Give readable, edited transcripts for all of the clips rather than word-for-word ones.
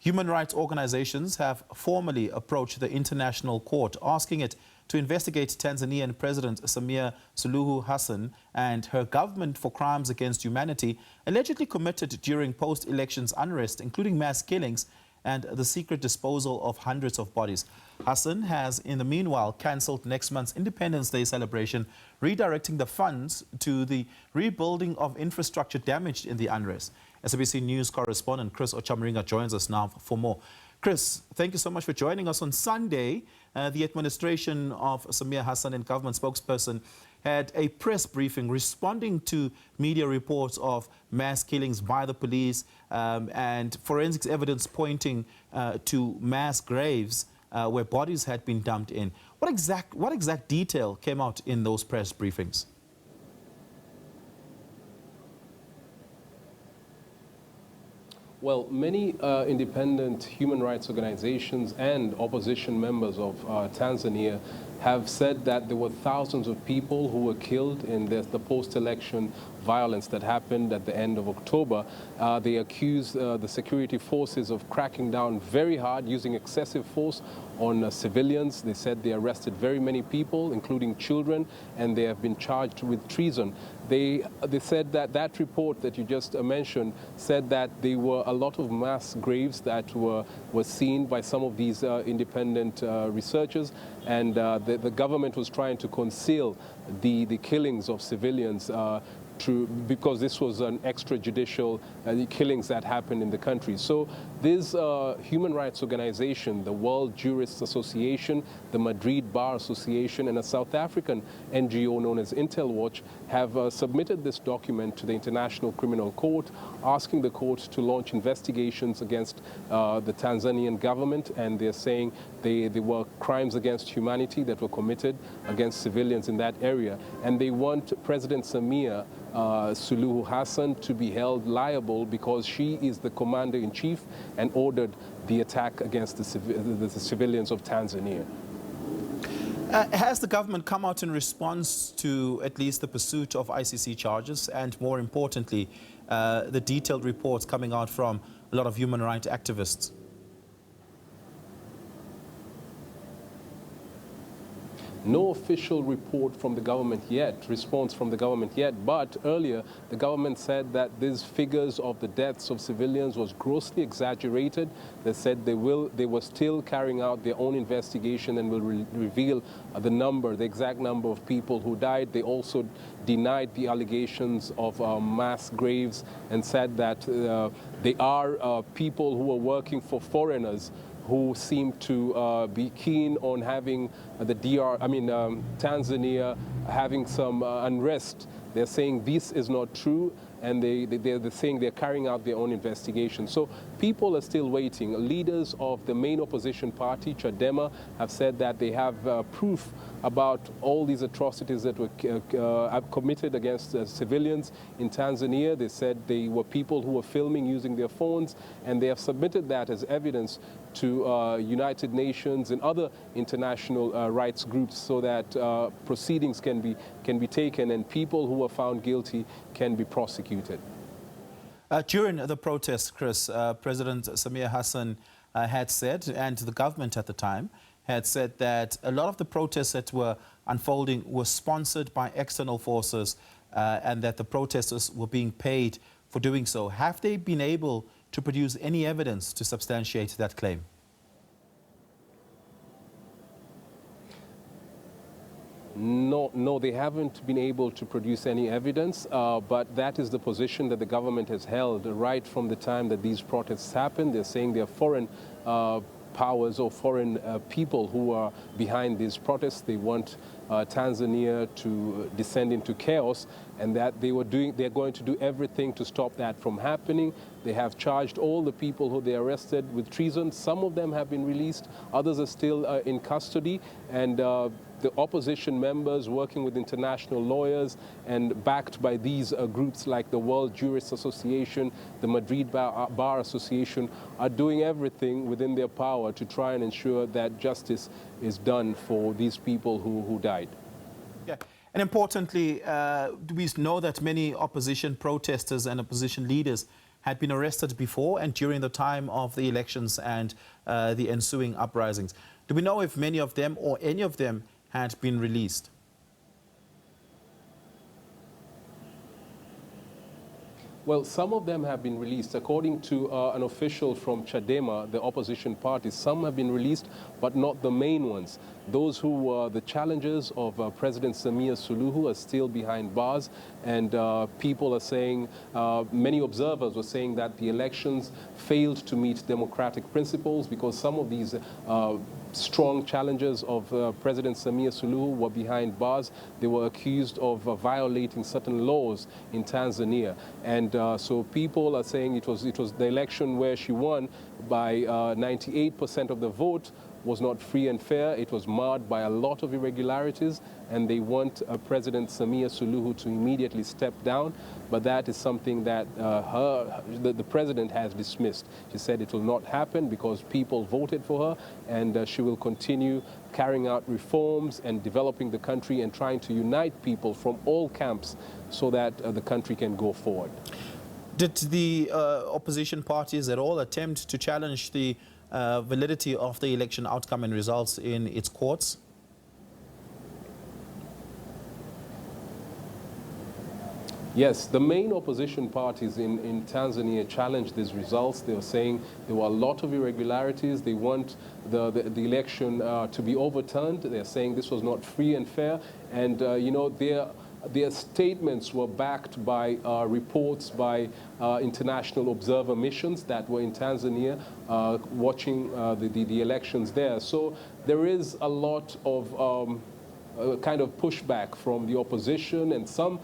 Human rights organizations have formally approached the International Court, asking it to investigate Tanzanian President Samia Suluhu Hassan and her government for crimes against humanity allegedly committed during post-elections unrest, including mass killings and the secret disposal of hundreds of bodies. Hassan has, in the meanwhile, cancelled next month's Independence Day celebration, redirecting the funds to the rebuilding of infrastructure damaged in the unrest. SABC News Correspondent Ocamringa joins us now for more. Chris, thank you so much for joining us. On Sunday, the administration of Samia Hassan and government spokesperson had a press briefing responding to media reports of mass killings by the police and forensics evidence pointing to mass graves where bodies had been dumped in. What exact detail came out in those press briefings? Well, many independent human rights organizations and opposition members of Tanzania have said that there were thousands of people who were killed in the post-election violence that happened at the end of October. They accused the security forces of cracking down very hard, using excessive force on civilians. They said they arrested very many people, including children, and they have been charged with treason. They said that that report that you just mentioned said that there were a lot of mass graves that were seen by some of these independent researchers, and the government was trying to conceal the killings of civilians because this was an extrajudicial killings that happened in the country. So this human rights organization, the World Jurists Association, the Madrid Bar Association, and a South African NGO known as Intel Watch have submitted this document to the International Criminal Court, asking the court to launch investigations against the Tanzanian government, and they're saying they were crimes against humanity that were committed against civilians in that area. And they want President Samia Suluhu Hassan to be held liable because she is the commander-in-chief and ordered the attack against the civilians of Tanzania. Has the government come out in response to at least the pursuit of ICC charges and, more importantly, the detailed reports coming out from a lot of human rights activists? No official report from the government yet, response from the government yet, but earlier the government said that these figures of the deaths of civilians was grossly exaggerated. They said they were still carrying out their own investigation and will reveal the exact number of people who died. They also denied the allegations of mass graves and said that they are people who are working for foreigners who seem to be keen on having Tanzania having some unrest. They're saying this is not true, and they're saying they're carrying out their own investigation. So people are still waiting. Leaders of the main opposition party, Chadema, have said that they have proof about all these atrocities that were committed against civilians in Tanzania. They said they were people who were filming using their phones, and they have submitted that as evidence to United Nations and other international rights groups so that proceedings can be taken and people who are found guilty can be prosecuted. During the protests, Chris, President Samia Hassan had said, and the government at the time had said, that a lot of the protests that were unfolding were sponsored by external forces and that the protesters were being paid for doing so. Have they been able to produce any evidence to substantiate that claim? No, they haven't been able to produce any evidence, but that is the position that the government has held right from the time that these protests happened. They're saying they're foreign powers or foreign people who are behind these protests. They want Tanzania to descend into chaos, and that they're going to do everything to stop that from happening. They have charged all the people who they arrested with treason. Some of them have been released, others are still in custody, and the opposition members working with international lawyers and backed by these groups like the World Jurists Association, the Madrid Bar Association, are doing everything within their power to try and ensure that justice is done for these people who died. Yeah. And importantly, we know that many opposition protesters and opposition leaders had been arrested before and during the time of the elections and the ensuing uprisings. Do we know if many of them or any of them had been released? Well, some of them have been released. According to an official from Chadema, the opposition party, some have been released, but not the main ones. Those who were the challengers of President Samia Suluhu are still behind bars, and people are saying, many observers were saying that the elections failed to meet democratic principles because some of these strong challengers of President Samia Suluhu were behind bars. They were accused of violating certain laws in Tanzania. And so people are saying it was the election where she won by 98% of the vote was not free and fair. It was marred by a lot of irregularities, and they want President Samia Suluhu to immediately step down. But that is something that the president has dismissed. She said it will not happen because people voted for her, and she will continue carrying out reforms and developing the country and trying to unite people from all camps so that the country can go forward. Did the opposition parties at all attempt to challenge the validity of the election outcome and results in its courts? Yes, the main opposition parties in Tanzania challenged these results. They were saying there were a lot of irregularities. They want the election to be overturned. They're saying this was not free and fair. And, you know, their statements were backed by reports by international observer missions that were in Tanzania watching the elections there. So there is a lot of kind of pushback from the opposition and some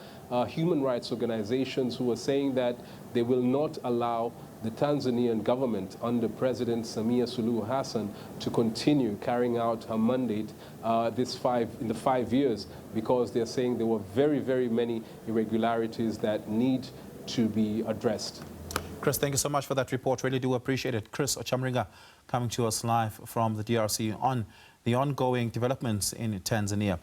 human rights organizations who are saying that they will not allow the Tanzanian government under President Samia Suluhu Hassan to continue carrying out her mandate in the 5 years, because they're saying there were very, very many irregularities that need to be addressed. Chris, thank you so much for that report. Really do appreciate it. Chris Ocamringa coming to us live from the DRC on the ongoing developments in Tanzania.